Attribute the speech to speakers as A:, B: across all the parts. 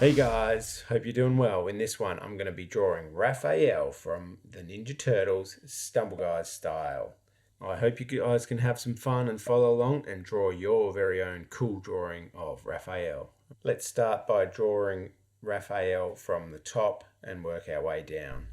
A: Hey guys, hope you're doing well. In this one, I'm going to be drawing Raphael from the Ninja Turtles Stumble Guys style. I hope you guys can have some fun and follow along and draw your very own cool drawing of Raphael. Let's start by drawing Raphael from the top and work our way down.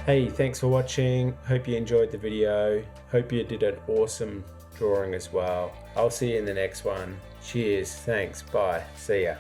A: Hey, thanks for watching. Hope you enjoyed the video. Hope you did an awesome drawing as well. I'll see you in the next one. Cheers, thanks, bye, see ya.